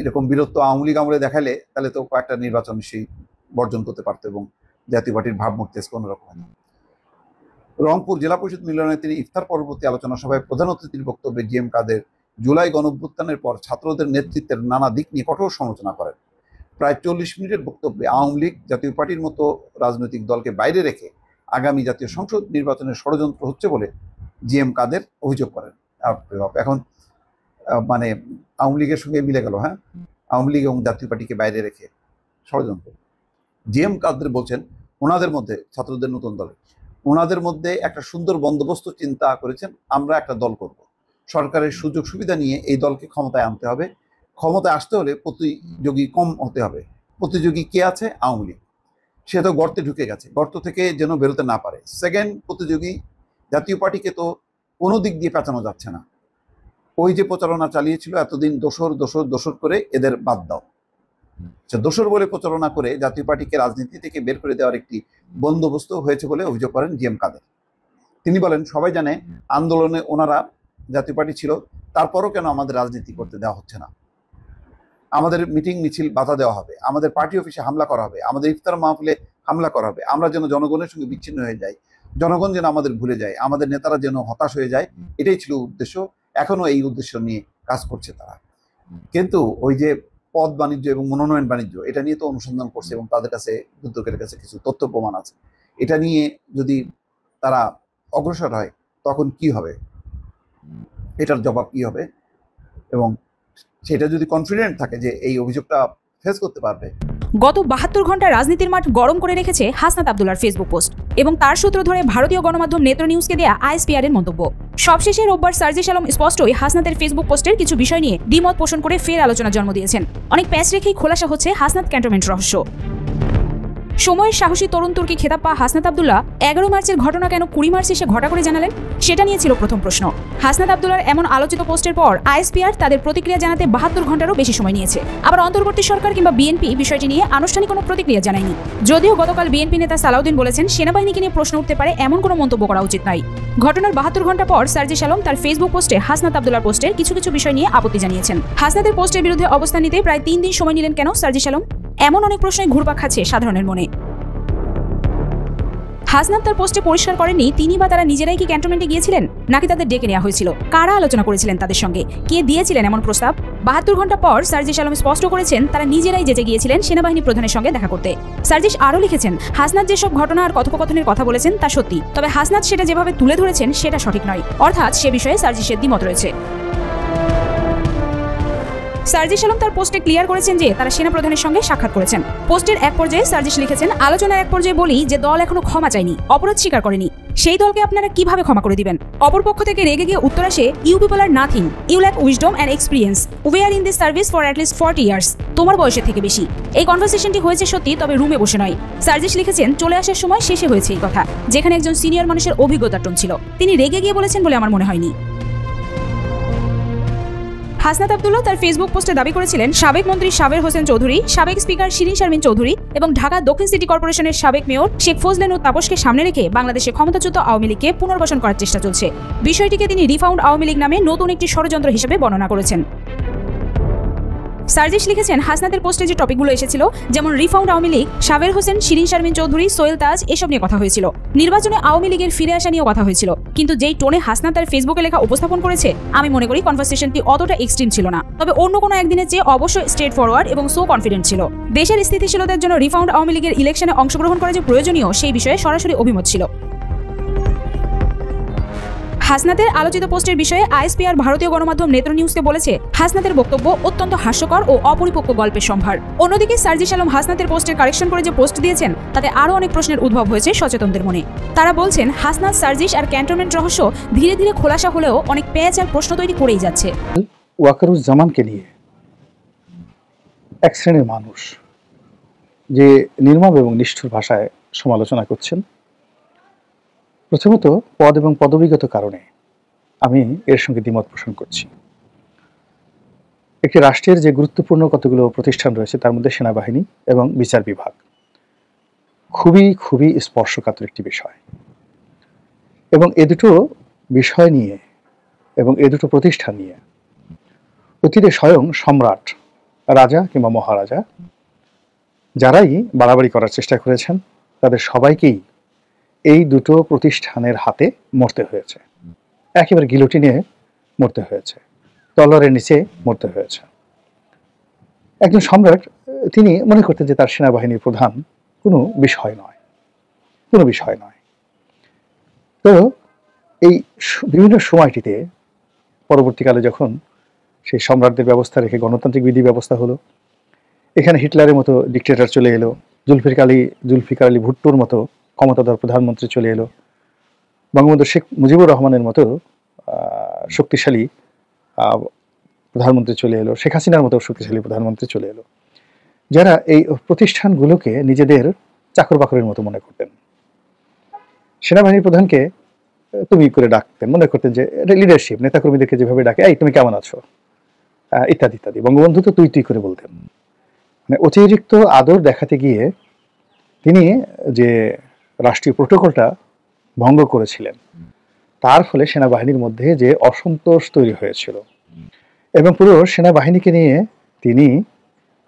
এরকম বীরত্ব আওয়ামী লীগ আমলে দেখালে তাহলে তো কয়েকটা নির্বাচন সেই বর্জন করতে পারতো এবং জাতীয় পার্টির ভাবমূর্তি কোনো রকম। রংপুর জেলা পরিষদ মিলনে তিনি ইফতার পরবর্তী আলোচনা সভায় প্রধান অতিথির বক্তব্যে জিএম কাদের জুলাই গণঅভ্যুত্থানের পর ছাত্রদের নেতৃত্বের নানা দিক নিয়ে কঠোর সমালোচনা করেন। প্রায় 40 মিনিটের বক্তব্যে আওয়ামী লীগ জাতীয় পার্টির মতো রাজনৈতিক দলকে বাইরে রেখে আগামী জাতীয় সংসদ নির্বাচনের ষড়যন্ত্র হচ্ছে বলে জিএম কাদের অভিযোগ করেন। এখন মানে আওয়ামী লীগের সঙ্গে মিলে গেল। হ্যাঁ, আওয়ামী লীগ এবং জাতীয় পার্টিকে বাইরে রেখে ষড়যন্ত্র। জিএম কাদের বলছেন ওনাদের মধ্যে, ছাত্রদের নতুন দলে, ওনাদের মধ্যে একটা সুন্দর বন্দোবস্ত চিন্তা করেছেন, আমরা একটা দল করব, সরকারের সুযোগ সুবিধা নিয়ে এই দলকে ক্ষমতায় আনতে হবে। ক্ষমতায় আসতে হলে প্রতিযোগী কম হতে হবে। প্রতিযোগী কে আছে? আওয়ামী লীগ। সে তো গর্তে ঢুকে গেছে, গর্ত থেকে যেন বেরোতে না পারে। সেকেন্ড প্রতিযোগী জাতীয় পার্টিকে তো কোনো দিক দিয়ে পেঁচানো যাচ্ছে না। ওই যে প্রচারণা চালিয়েছিল এতদিন, দোসর করে এদের বাদ দাও, দোসর বলে প্রচারণা করে জাতীয় পার্টিকে রাজনীতি থেকে বের করে দেওয়ার একটি বন্দোবস্ত হয়েছে বলে অভিযোগ করেন জিএম কাদের। তিনি বলেন, সবাই জানে আন্দোলনে ওনারা জাতীয় পার্টি ছিল, তারপরও কেন আমাদের রাজনীতি করতে দেওয়া হচ্ছে না? আমাদের মিটিং মিছিল বাধা দেওয়া হবে, আমাদের পার্টি অফিসে হামলা করা হবে, আমাদের ইফতার মাহফিলে হামলা করা হবে, আমরা যেন জনগণের সঙ্গে বিচ্ছিন্ন হয়ে যাই, জনগণ যেন আমাদের ভুলে যায়, আমাদের নেতারা যেন হতাশ হয়ে যায়। এটাই ছিল উদ্দেশ্য। এখনো এই উদ্দেশ্য নিয়ে কাজ করছে তারা। কিন্তু ওই যে পদ বাণিজ্য এবং মনোনয়ন বাণিজ্য, এটা নিয়ে তো অনুসন্ধান করছে এবং তাদের কাছে, দুদকের কাছে কিছু তথ্য প্রমাণ আছে। এটা নিয়ে যদি তারা অগ্রসর হয় তখন কি হবে, এটার জবাব কি হবে, এবং সেটা যদি কনফিডেন্ট থাকে যে এই অভিযোগটা ফেস করতে পারবে। গত 72 ঘন্টায় রাজনীতির মাঠ গরম করে রেখেছে হাসনাত আব্দুল্লাহর ফেসবুক পোস্ট এবং তার সূত্র ধরে ভারতীয় গণমাধ্যম নেত্র নিউজকে দেয়া আইএসপিআর এর মন্তব্য। সবশেষে রোববার সার্জিস আলম স্পষ্টই হাসনাতের ফেসবুক পোস্টের কিছু বিষয় নিয়ে দ্বিমত পোষণ করে ফের আলোচনা জন্ম দিয়েছেন। অনেক প্যাচ রেখেই খোলাসা হচ্ছে হাসনাত ক্যান্টনমেন্ট রহস্য। সময়ের সাহসী তরুণ তুর্কি খেতাব পাওয়া হাসনাত আব্দুল্লাহ 11 মার্চের ঘটনা কেন 20 মার্চ এসে ঘটা করে জানালেন, সেটা নিয়ে ছিল প্রথম প্রশ্ন। হাসনাত আব্দুল্লাহর এমন আলোচিত পোস্টের পর আইএসপিআর তাদের প্রতিক্রিয়া জানাতে 72 ঘন্টারও বেশি সময় নিয়েছে। আবার অন্তর্বর্তী সরকার কিংবা বিএনপি বিষয়টি নিয়ে আনুষ্ঠানিক কোনো প্রতিক্রিয়া জানায়নি। যদিও গতকাল বিএনপি নেতা সালাউদ্দিন বলেছেন, সেনাবাহিনীকে নিয়ে প্রশ্ন উঠতে পারে এমন কোনো মন্তব্য করা উচিত নয়। ঘটনার 72 ঘন্টা পর সার্জিস আলম তার ফেসবুক পোস্টে হাসনাত আব্দুল্লাহর পোস্টের কিছু বিষয় নিয়ে আপত্তি জানিয়েছেন। হাসনাতের পোস্টের বিরুদ্ধে অবস্থান নিতে প্রায় 3 দিন সময় নিলেন কেন সার্জিস আলম? এমন অনেক প্রশ্নই ঘুরপাক খাচ্ছে সাধারণের মনে। হাসনাত তার পোস্টে পরিষ্কার করেননি তিনি বা তারা নিজেরাই কি ক্যান্টনমেন্টে গিয়েছিলেন, নাকি তাদের ডেকে নেওয়া হয়েছিল, কারা আলোচনা করেছিলেন তাদের সঙ্গে, কে দিয়েছিলেন এমন প্রস্তাব। 72 ঘন্টা পর সার্জিস আলম স্পষ্ট করেছেন তারা নিজেরাই যেতে গিয়েছিলেন সেনাবাহিনী প্রধানের সঙ্গে দেখা করতে। সার্জিস আরও লিখেছেন, হাসনাত যেসব ঘটনা আর কথোপকথনের কথা বলেছেন তা সত্যি, তবে হাসনাত সেটা যেভাবে তুলে ধরেছেন সেটা সঠিক নয়, অর্থাৎ সে বিষয়ে সার্জিসের দ্বিমত রয়েছে। সার্জিস আলম তার পোস্টে ক্লিয়ার করেছেন যে তারা সেনা প্রধানের সঙ্গে সাক্ষাৎ করেছেন। পোস্টের এক পর্যায়ে সার্জিস লিখেছেন, আলোচনার এক পর্যায়ে বলি যে দল এখনো ক্ষমা চায়নি, অপরাধ স্বীকার করেনি, সেই দলকে আপনারা কিভাবে ক্ষমা করে দিবেন? অপরপক্ষ থেকে রেগে গিয়ে উত্তর আসে, you people are nothing, you lack wisdom and experience, we are in this service for at least 40 years, তোমার বয়সের থেকে বেশি। এই কনভারসেশনটি হয়েছে সত্যি, তবে রুমে বসে নয়। সার্জিস লিখেছেন, চলে আসার সময় শেষে হয়েছে এই কথা, যেখানে একজন সিনিয়র মানুষের অভিজ্ঞতার টোন ছিল। তিনি রেগে গিয়ে বলেছেন বলে আমার মনে হয়নি। হাসনাত আব্দুল্লাহ তার ফেসবুক পোস্টে দাবি করেছিলেন সাবেক মন্ত্রী সাবের হোসেন চৌধুরী, সাবেক স্পিকার শিরিন শারমিন চৌধুরী এবং ঢাকা দক্ষিণ সিটি কর্পোরেশনের সাবেক মেয়র শেখ ফজলে নূর তাপসকে সামনে রেখে বাংলাদেশে ক্ষমতাচ্যুত আওয়ামী লীগকে পুনর্বাসন করার চেষ্টা চলছে। বিষয়টিকে তিনি রিফাউন্ড আওয়ামী লীগ নামে নতুন একটি ষড়যন্ত্র হিসেবে বর্ণনা করেছেন। সার্জিস লিখেছেন, হাসনাতের পোস্টে যে টপিকগুলো এসেছিল, যেমন রিফাউন্ড আওয়ামী লীগ, সাবের হোসেন, শিরিন শারমিন চৌধুরী, সোহেল তাজ, এসব নিয়ে কথা হয়েছিল। নির্বাচনে আওয়ামী লীগের ফিরে আসা নিয়েও কথা হয়েছিল। কিন্তু যেই টোনে হাসনাত তার ফেসবুকে লেখা উপস্থাপন করেছে, আমি মনে করি কনভারসেশনটি অতটা এক্সট্রিম ছিল না, তবে অন্য কোনো একদিনের চেয়ে অবশ্যই স্ট্রেট ফরওয়ার্ড এবং সো কনফিডেন্ট ছিল। দেশের স্থিতিশীলতার জন্য রিফাউন্ড আওয়ামী লীগের ইলেকশনে অংশগ্রহণ করা যে প্রয়োজনীয়, সেই বিষয়ে সরাসরি অভিমত ছিল। হাসনাতের আলোচিত পোস্টের বিষয়ে আইএসপিআর ভারতীয় গণমাধ্যম নেত্র নিউজকে বলেছে, হাসনাতের বক্তব্য অত্যন্ত হাস্যকর ও অপরিপক্ক গল্পের সম্ভার। অন্যদিকে সার্জিস আলম হাসনাতের পোস্টের কারেকশন করে যে পোস্ট দিয়েছেন তাতে আরও অনেক প্রশ্নের উদ্ভব হয়েছে সচেতনদের মনে। তারা বলছেন, হাসনাত, সার্জিস আর ক্যান্টনমেন্ট রহস্য ধীরে ধীরে খোলাসা হলেও অনেক পেঁচ আর প্রশ্ন তৈরি করেই যাচ্ছে। ওয়াকারুজ্জামানকে নিয়ে এক শ্রেণীর মানুষ যে নির্মম এবং নিষ্ঠুর ভাষায় সমালোচনা করছেন, প্রথমত পদ এবং পদবিগত কারণে আমি এর সঙ্গে দ্বিমত পোষণ করছি। একটি রাষ্ট্রের যে গুরুত্বপূর্ণ কতগুলো প্রতিষ্ঠান রয়েছে তার মধ্যে সেনাবাহিনী এবং বিচার বিভাগ খুবই খুবই স্পর্শকাতর একটি বিষয়, এবং এ দুটো বিষয় নিয়ে এবং এ দুটো প্রতিষ্ঠান নিয়ে অতীতে স্বয়ং সম্রাট, রাজা কিংবা মহারাজা যারাই বাড়াবাড়ি করার চেষ্টা করেছেন তাদের সবাইকেই এই দুটো প্রতিষ্ঠানের হাতে মরতে হয়েছে, একেবারে গিলোটিনে মরতে হয়েছে, তলোয়ারের নিচে মরতে হয়েছে। একজন সম্রাট তিনি মনে করতেন যে তার সেনাবাহিনীর প্রধান কোনো বিষয় নয়। তো এই বিভিন্ন সময়টিতে পরবর্তীকালে যখন সেই সম্রাটদের ব্যবস্থা রেখে গণতান্ত্রিক বিধি ব্যবস্থা হলো, এখানে হিটলারের মতো ডিক্টেটর চলে এলো, জুলফিকার আলী ভুট্টোর মতো ক্ষমতাধর প্রধানমন্ত্রী চলে এলো, বঙ্গবন্ধু শেখ মুজিবুর রহমানের মতো শক্তিশালী প্রধানমন্ত্রী চলে এলো, শেখ হাসিনার মতো শক্তিশালী প্রধানমন্ত্রী চলে এলো, যারা এই প্রতিষ্ঠানগুলোকে নিজেদের চাকর বাকরের মতো মনে করতেন। সেনাবাহিনীর প্রধানকে তুমি করে ডাকতেন, মনে করতেন যে লিডারশিপ, নেতাকর্মীদেরকে যেভাবে ডাকে, এই তুমি কেমন আছো ইত্যাদি ইত্যাদি। বঙ্গবন্ধু তো তুই তুই করে বলতেন। মানে অতিরিক্ত আদর দেখাতে গিয়ে তিনি যে রাষ্ট্রীয় প্রোটোকলটা ভঙ্গ করেছিলেন, তার ফলে সেনাবাহিনীর মধ্যে যে অসন্তোষ তৈরি হয়েছিল, এবং পুরো সেনাবাহিনীকে নিয়ে তিনি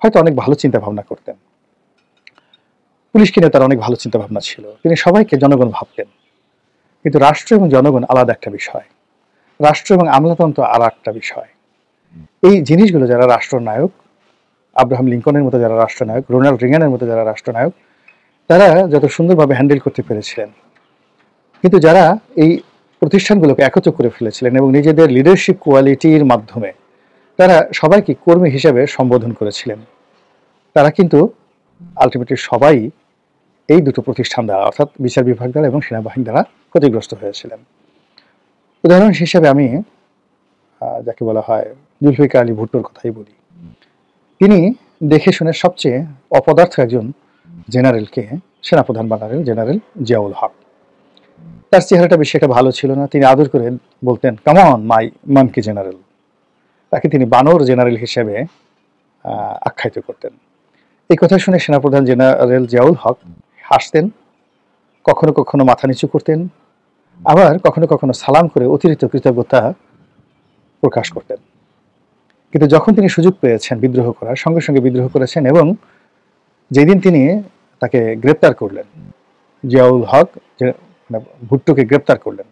হয়তো অনেক ভালো চিন্তা ভাবনা করতেন, পুলিশকে নিয়ে তার অনেক ভালো চিন্তা ভাবনা ছিল, তিনি সবাইকে জনগণ ভাবতেন। কিন্তু রাষ্ট্র এবং জনগণ আলাদা একটা বিষয়, রাষ্ট্র এবং আমলাতন্ত্র আর একটা বিষয়। এই জিনিসগুলো যারা রাষ্ট্রনায়ক, আব্রাহাম লিঙ্কনের মতো যারা রাষ্ট্রনায়ক, রোনাল্ড রিগানের মতো যারা রাষ্ট্রনায়ক, তারা যত সুন্দরভাবে হ্যান্ডেল করতে পেরেছিলেন, কিন্তু যারা এই প্রতিষ্ঠানগুলোকে একত্র করে ফেলেছিলেন এবং নিজেদের লিডারশিপ কোয়ালিটির মাধ্যমে তারা সবাইকে কর্মী হিসেবে সম্বোধন করেছিলেন, তারা কিন্তু আলটিমেটলি সবাই এই দুটো প্রতিষ্ঠান দ্বারা, অর্থাৎ বিচার বিভাগ দ্বারা এবং সেনাবাহিনী দ্বারা ক্ষতিগ্রস্ত হয়েছিলেন। উদাহরণ হিসেবে আমি যাকে বলা হয় জুলফিকার আলী ভুট্টোর কথাই বলি। তিনি দেখে শুনে সবচেয়ে অপদার্থ একজন জেনারেলকে সেনাপ্রধান বানালেন, জেনারেল জিয়াউল হক। তার চেহারাটা বেশি একটা ভালো ছিল না, তিনি আদর করে বলতেন কামন মাই মানকি জেনারেল। তাকে তিনি বানর জেনারেল হিসেবে আখ্যায়িত করতেন। এই কথা শুনে সেনাপ্রধান জেনারেল জিয়াউল হক হাসতেন, কখনো কখনো মাথা নিচু করতেন, আবার কখনো কখনো সালাম করে অতিরিক্ত কৃতজ্ঞতা প্রকাশ করতেন। কিন্তু যখন তিনি সুযোগ পেয়েছেন বিদ্রোহ করার, সঙ্গে সঙ্গে বিদ্রোহ করেছেন, এবং যেদিন তিনি তাকে গ্রেপ্তার করলেন, জিয়াউল হক ভুট্টোকে গ্রেপ্তার করলেন,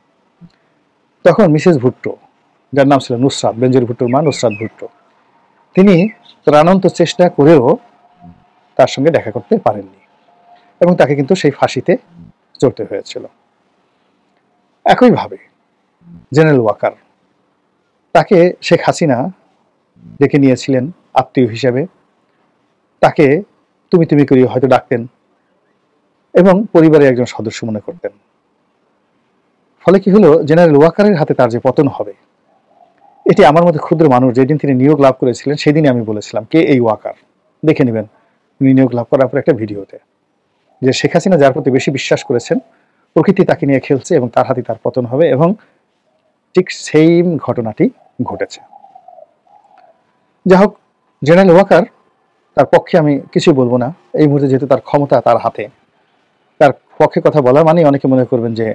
তখন মিসেস ভুট্টো, যার নাম ছিল নুসরাত, বেনজির ভুট্টোর মা নুসরাত ভুট্টো, তিনি প্রাণান্ত চেষ্টা করেও তার সঙ্গে দেখা করতে পারেননি, এবং তাকে কিন্তু সেই ফাঁসিতে চড়তে হয়েছিল। একইভাবে জেনারেল ওয়াকার, তাকে শেখ হাসিনা ডেকে নিয়েছিলেন আত্মীয় হিসেবে, তাকে তুমি তুমি করিয়ে হয়তো ডাকতেন এবং পরিবারের একজন সদস্য মনে করতেন। ফলে কি হলো, জেনারেল ওয়াকারের হাতে তার যে পতন হবে, এটি আমার মতো ক্ষুদ্র মানুষ যেদিন তিনি নিয়োগ লাভ করেছিলেন সেদিনই আমি বলেছিলাম কে এই ওয়াকার, দেখে নেবেন উনি নিয়োগ লাভ করার পর একটা ভিডিওতে, যে শেখ হাসিনা যার প্রতি বেশি বিশ্বাস করেছেন, প্রকৃতি তাকে নিয়ে খেলছে এবং তার হাতে তার পতন হবে, এবং ঠিক সেম ঘটনাটি ঘটেছে। যাই হোক, জেনারেল ওয়াকার, তার পক্ষে আমি কিছুই বলবো না এই মুহূর্তে, যেহেতু তার ক্ষমতা তার হাতে। তার পক্ষে কথা বলা মানে অনেকে মনে করবেন যে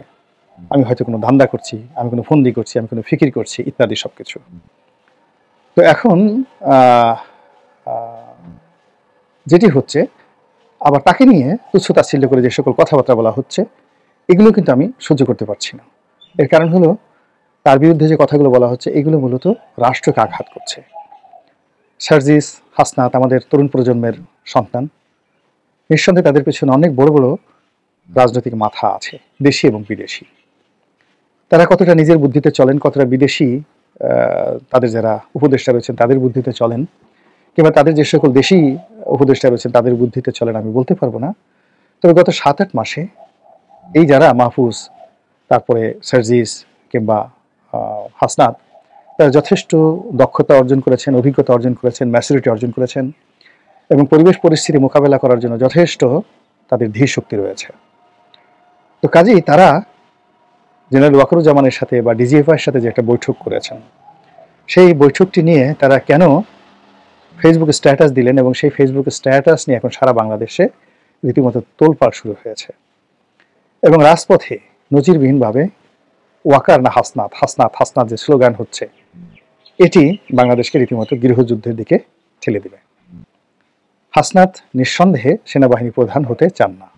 আমি হয়তো কোনো ধান্দা করছি, আমি কোনো ফন্দি করছি, আমি কোনো ফিকির করছি ইত্যাদি সবকিছু। তো এখন যেটি হচ্ছে, আবার তাকে নিয়ে তুচ্ছ তাচ্ছিল্য করে যে সকল কথাবার্তা বলা হচ্ছে, এগুলো কিন্তু আমি সহ্য করতে পারছি না। এর কারণ হলো, তার বিরুদ্ধে যে কথাগুলো বলা হচ্ছে এগুলো মূলত রাষ্ট্রকে আঘাত করছে। সার্জিস, হাসনাত আমাদের তরুণ প্রজন্মের সন্তান, নিঃসন্দেহে তাদের পেছনে অনেক বড় বড় রাজনৈতিক মাথা আছে, দেশি এবং বিদেশি। তারা কতটা নিজের বুদ্ধিতে চলেন, কতটা বিদেশি তাদের যারা উপদেষ্টা রয়েছেন তাদের বুদ্ধিতে চলেন, কিংবা তাদের যে সকল দেশি উপদেষ্টা রয়েছেন তাদের বুদ্ধিতে চলেন আমি বলতে পারবো না। তবে গত 7-8 মাসে এই যারা মাহফুজ, তারপরে সার্জিস কিংবা হাসনাত, তারা যথেষ্ট দক্ষতা অর্জন করেছেন, অভিজ্ঞতা অর্জন করেছেন, ম্যাচুরিটি অর্জন করেছেন এবং পরিবেশ পরিস্থিতি মোকাবেলা করার জন্য যথেষ্ট তাদের ধীর শক্তি রয়েছে। তো কাজেই তারা জেনারেল ওয়াকারুজ্জামানের সাথে বা ডিজিএফআইয়ের সাথে যে একটা বৈঠক করেছেন, সেই বৈঠকটি নিয়ে তারা কেন ফেসবুক স্ট্যাটাস দিলেন এবং সেই ফেসবুক স্ট্যাটাস নিয়ে এখন সারা বাংলাদেশে রীতিমতো তোলপাড় শুরু হয়েছে এবং রাজপথে নজিরবিহীনভাবে ওয়াকার না হাসনাত, হাসনাত হাসনাত যে স্লোগান হচ্ছে, এটি বাংলাদেশকে রীতিমতো গৃহযুদ্ধের দিকে ঠেলে দিবে। হাসনাত নিঃসন্দেহে সেনাবাহিনী প্রধান হতে চান না,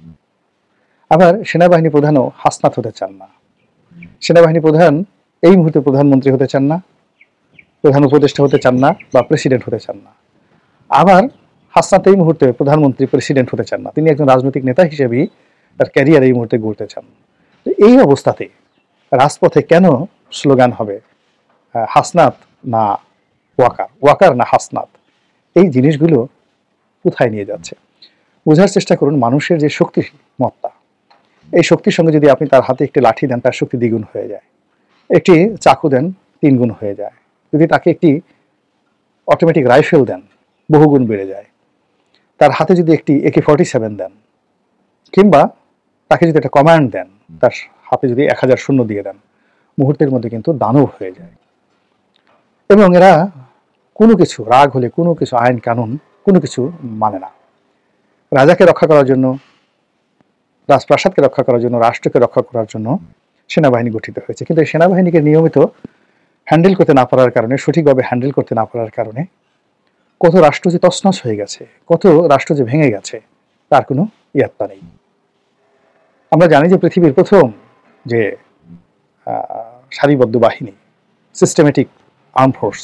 আবার সেনাবাহিনী প্রধানও হাসনাত হতে চান না। সেনাবাহিনী প্রধান এই মুহূর্তে প্রধানমন্ত্রী হতে চান না, প্রধান উপদেষ্টা হতে চান না বা প্রেসিডেন্ট হতে চান না। আবার হাসনাত এই মুহূর্তে প্রধানমন্ত্রী প্রেসিডেন্ট হতে চান না, তিনি একজন রাজনৈতিক নেতা হিসেবেই তার ক্যারিয়ার এই মুহূর্তে গড়তে চান। এই অবস্থাতে রাজপথে কেন স্লোগান হবে হাসনাত না ওয়াকার, ওয়াকার না হাসনাত? এই জিনিসগুলো কোথায় নিয়ে যাচ্ছে বোঝার চেষ্টা করুন। মানুষের যে শক্তি মত্তা, এই শক্তির সঙ্গে যদি আপনি তার হাতে একটি লাঠি দেন তার শক্তি দ্বিগুণ হয়ে যায়, একটি চাকু দেন 3 গুণ হয়ে যায়, যদি তাকে একটি অটোমেটিক রাইফেল দেন বহুগুণ বেড়ে যায়, তার হাতে যদি একটি AK-47 দেন কিংবা তাকে যদি একটা কমান্ড দেন, তার হাতে যদি 1000 শূন্য দিয়ে দেন, মুহূর্তের মধ্যে কিন্তু দানব হয়ে যায়। এবং এরা কোনো কিছু রাগ হলে কোনো কিছু আইন কানুন কোনো কিছু মানে না। রাজাকে রক্ষা করার জন্য, রাজপ্রাসাদকে রক্ষা করার জন্য, রাষ্ট্রকে রক্ষা করার জন্য সেনাবাহিনী গঠিত হয়েছে, কিন্তু এই সেনাবাহিনীকে নিয়মিত হ্যান্ডেল করতে না পারার কারণে, সঠিকভাবে হ্যান্ডেল করতে না পারার কারণে কত রাষ্ট্র যে তছনছ হয়ে গেছে, কত রাষ্ট্র যে ভেঙে গেছে তার কোনো ইয়াত্তা নেই। আমরা জানি যে পৃথিবীর প্রথম যে সারিবদ্ধ বাহিনী, সিস্টেমেটিক আর্ম ফোর্স,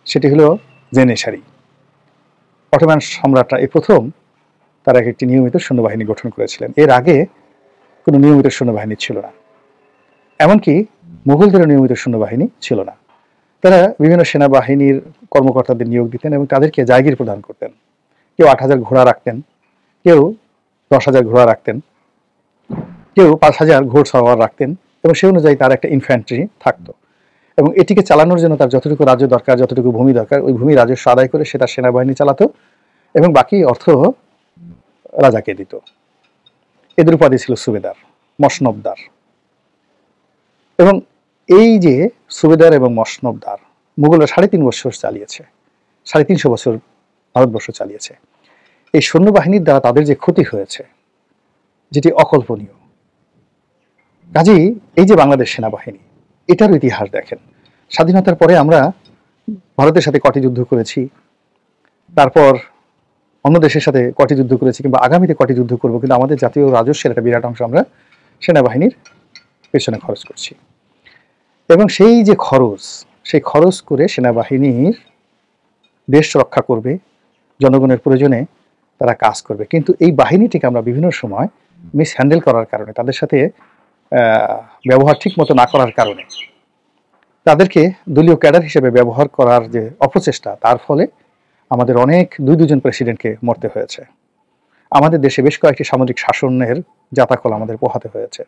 সেটি হলো জেনেসারি। অটোমান সম্রাটরা এই প্রথম তারা একটি নিয়মিত সৈন্যবাহিনী গঠন করেছিলেন। এর আগে কোনো নিয়মিত সৈন্যবাহিনী ছিল না, এমনকি মুঘলদেরও নিয়মিত সৈন্যবাহিনী ছিল না। তারা বিভিন্ন সেনাবাহিনীর কর্মকর্তাদের নিয়োগ দিতেন এবং তাদেরকে জায়গির প্রদান করতেন। কেউ 8000 ঘোড়া রাখতেন, কেউ 10,000 ঘোড়া রাখতেন, কেউ 5000 ঘোড়সওয়ার রাখতেন এবং সেই অনুযায়ী তার একটা ইনফ্যান্ট্রি থাকতো এবং এটিকে চালানোর জন্য তার যতটুকু রাজ্য দরকার, যতটুকু ভূমি দরকার, ওই ভূমি রাজস্ব আদায় করে সে তার সেনাবাহিনী চালাতো এবং বাকি অর্থ রাজাকে দিত। এদের উপাধি ছিল সুবেদার, মসনবদার। এবং এই যে সুবেদার এবং মসনবদার মুঘলরা 3.5 বছর চালিয়েছে, 350 বছর ভারতবর্ষ চালিয়েছে। এই সৈন্যবাহিনীর দ্বারা তাদের যে ক্ষতি হয়েছে যেটি অকল্পনীয়। কাজেই এই যে বাংলাদেশ সেনাবাহিনী, এটার ইতিহাস দেখেন। স্বাধীনতার পরে আমরা ভারতের সাথে কটি যুদ্ধ করেছি, তারপর অন্য দেশের সাথে কটি যুদ্ধ করেছি কিংবা আগামীতে কটি যুদ্ধ করব, কিন্তু আমাদের জাতীয় রাজস্বের একটা বিরাট অংশ আমরা সেনাবাহিনীর পেছনে খরচ করছি। এবং সেই যে খরচ, সেই খরচ করে সেনাবাহিনীর দেশ রক্ষা করবে, জনগণের প্রয়োজনে তারা কাজ করবে, কিন্তু এই বাহিনীটিকে আমরা বিভিন্ন সময় মিসহ্যান্ডেল করার কারণে, তাদের সাথে ব্যবহার ঠিক মতো না করার কারণে, তাদেরকে দলীয় ক্যাডার হিসেবে ব্যবহার করার যে অপচেষ্টা, তার ফলে আমাদের অনেক 2-2 প্রেসিডেন্টকে মরতে হয়েছে। আমাদের দেশে বেশ কয়েকটি সামরিক শাসনের জাতাকল আমাদের পোহাতে হয়েছে।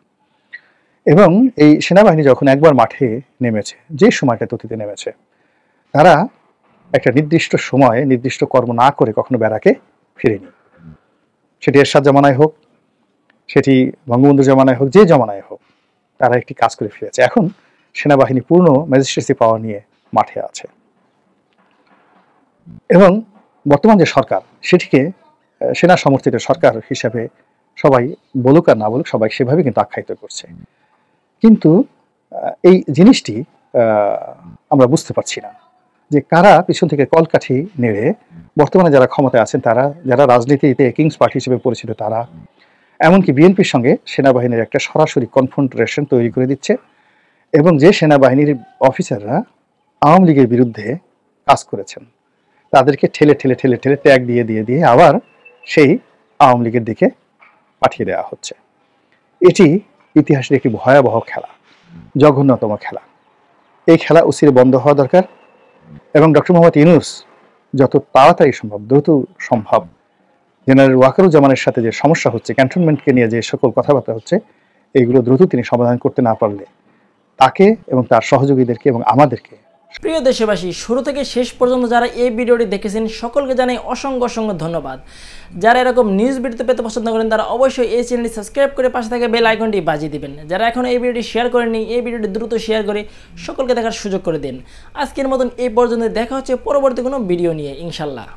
এবং এই সেনাবাহিনী যখন একবার মাঠে নেমেছে, যে সময়টা অতীতে নেমেছে, তারা একটা নির্দিষ্ট সময়ে নির্দিষ্ট কর্ম না করে কখনো ব্যারাকে ফিরেনি। সেটি এরশাদ জামানায় হোক, সেটি বঙ্গবন্ধু জামানায় হোক, যে জামানায় হোক, তারা একটি কাজ করে ফিরেছে। এখন সেনাবাহিনী পূর্ণ ম্যাজিস্ট্রেসি পাওয়ার নিয়ে মাঠে আছে এবং বর্তমান যে সরকার, সেটিকে সেনা সমর্থিত সরকার হিসাবে সবাই বলুক আর না বলুক, সবাই সেভাবে কিন্তু আখ্যায়িত করছে। কিন্তু এই জিনিসটি আমরা বুঝতে পারছি না যে কারা পিছন থেকে কলকাঠি নেড়ে বর্তমানে যারা ক্ষমতায় আছেন, তারা যারা রাজনীতিতে কিংস পার্টি হিসেবে পরিচিত, তারা এমনকি বিএনপির সঙ্গে সেনাবাহিনীর একটা সরাসরি কনফ্রন্টেশন তৈরি করে দিচ্ছে এবং যে সেনাবাহিনীর অফিসাররা আওয়ামী লীগের বিরুদ্ধে কাজ করেছেন তাদেরকে ঠেলে ঠেলে ঠেলে ঠেলে ত্যাগ দিয়ে দিয়ে দিয়ে আবার সেই আওয়ামী লীগের দিকে পাঠিয়ে দেওয়া হচ্ছে। এটি ইতিহাসের একটি ভয়াবহ খেলা। জঘন্যতম খেলা। এই খেলা অচিরে বন্ধ হওয়া দরকার এবং ডক্টর মোহাম্মদ ইউনূস যত তাড়াতাড়ি সম্ভব, দ্রুত সম্ভব, জেনারেল ওয়াকারুজ্জামানের সাথে যে সমস্যা হচ্ছে, ক্যান্টনমেন্টকে নিয়ে যে সকল কথাবার্তা হচ্ছে, এইগুলো দ্রুত তিনি সমাধান করতে না পারলে তাকে এবং তার সহযোগীদেরকে এবং আমাদেরকে। প্রিয় দেশবাসী, শুরু থেকে শেষ পর্যন্ত যারা এই ভিডিওটি দেখেছেন সকলকে জানাই অসংখ্য অসংখ্য ধন্যবাদ। যারা এরকম নিউজ ভিডিওতে পেতে পছন্দ করেন তারা অবশ্যই এই চ্যানেলটি সাবস্ক্রাইব করে পাশে থাকা বেল আইকনটি বাজিয়ে দিবেন। যারা এখনও এই ভিডিওটি শেয়ার করেননি, এই ভিডিওটি দ্রুত শেয়ার করে সকলকে দেখার সুযোগ করে দিন। আজকের মতন এই পর্যন্ত, দেখা হচ্ছে পরবর্তী কোনো ভিডিও নিয়ে ইনশাল্লাহ।